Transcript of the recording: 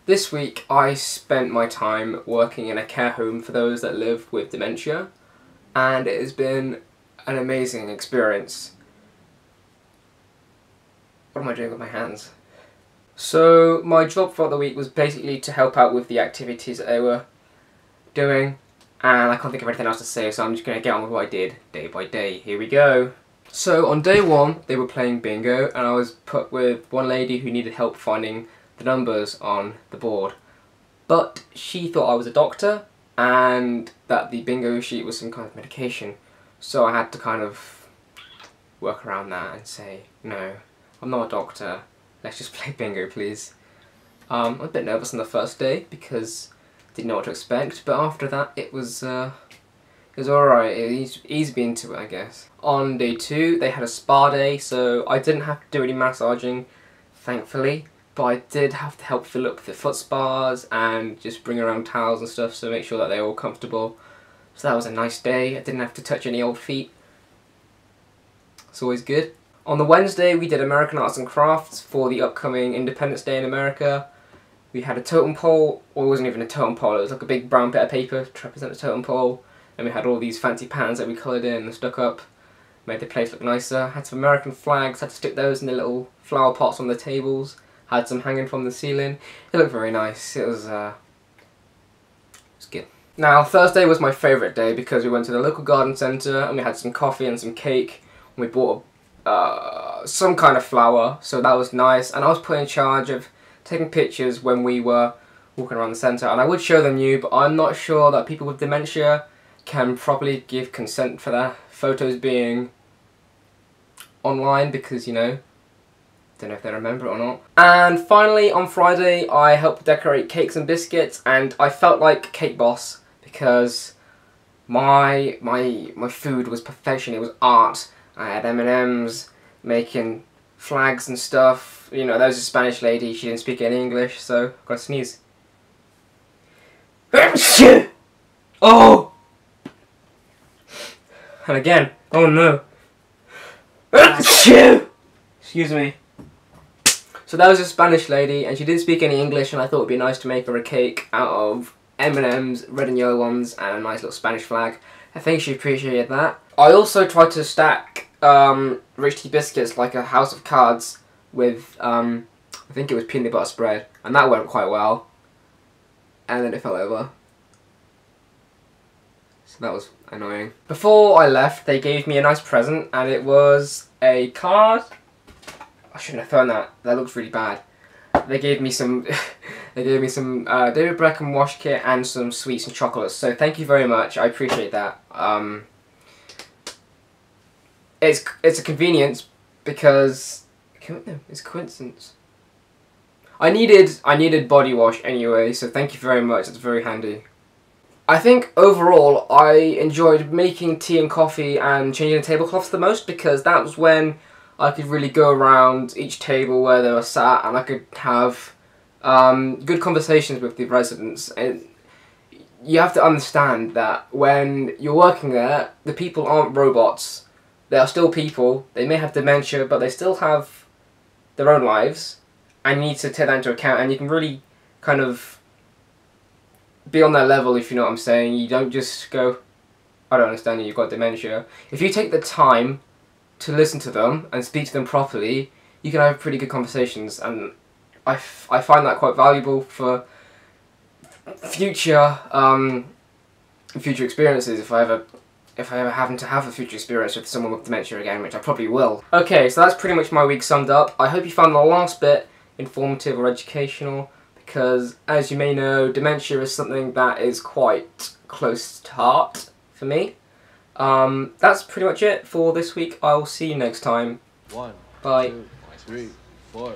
This week I spent my time working in a care home for those that live with dementia, and it has been an amazing experience. What am I doing with my hands? So my job for the week was basically to help out with the activities that they were doing, and I can't think of anything else to say, so I'm just going to get on with what I did day by day. Here we go. So on day one they were playing bingo, and I was put with one lady who needed help finding the numbers on the board, but she thought I was a doctor and that the bingo sheet was some kind of medication, so I had to kind of work around that and say, no, I'm not a doctor, let's just play bingo please. I'm a bit nervous on the first day because I didn't know what to expect, but after that it was alright. It was easy being into it, I guess. On day two they had a spa day, so I didn't have to do any massaging, thankfully. But I did have to help fill up the foot spas and just bring around towels and stuff, so make sure that they're all comfortable. So that was a nice day. I didn't have to touch any old feet. It's always good. On the Wednesday we did American Arts and Crafts for the upcoming Independence Day in America. We had a totem pole, or it wasn't even a totem pole, it was like a big brown bit of paper to represent a totem pole. And we had all these fancy patterns that we coloured in and stuck up. Made the place look nicer. Had some American flags, had to stick those in the little flower pots on the tables. Had some hanging from the ceiling. It looked very nice. It was good. Now Thursday was my favourite day because we went to the local garden centre and we had some coffee and some cake. And we bought some kind of flower, so that was nice. And I was put in charge of taking pictures when we were walking around the centre. And I would show them you, but I'm not sure that people with dementia can properly give consent for their photos being online because, you know, don't know if they remember it or not. And finally on Friday I helped decorate cakes and biscuits, and I felt like cake boss because my food was perfection. It was art. I had M&Ms, making flags and stuff. You know, there was a Spanish lady, she didn't speak any English, so I've got to sneeze. Oh! And again, oh no. Excuse me. So that was a Spanish lady, and she didn't speak any English, and I thought it would be nice to make her a cake out of M&Ms, red and yellow ones, and a nice little Spanish flag. I think she appreciated that. I also tried to stack rich tea biscuits like a house of cards with, I think it was peanut butter spread, and that went quite well. And then it fell over. So that was annoying. Before I left, they gave me a nice present, and it was a card. I shouldn't have thrown that. That looks really bad. They gave me some. They gave me some David Beckham wash kit and some sweets and chocolates. So thank you very much. I appreciate that. It's a convenience because it's a coincidence. I needed body wash anyway. So thank you very much. It's very handy. I think overall I enjoyed making tea and coffee and changing the tablecloths the most, because that was when I could really go around each table where they were sat and I could have good conversations with the residents. And you have to understand that when you're working there, the people aren't robots. They are still people. They may have dementia, but they still have their own lives, and you need to take that into account, and you can really kind of be on their level, if you know what I'm saying. You don't just go, I don't understand you, you've got dementia. If you take the time to listen to them and speak to them properly, you can have pretty good conversations, and I find that quite valuable for future experiences if I ever happen to have a future experience with someone with dementia again, which I probably will. Okay, so that's pretty much my week summed up. I hope you found the last bit informative or educational, because as you may know, dementia is something that is quite close to heart for me. That's pretty much it for this week. I'll see you next time. 1, Bye. 2, 3, 4.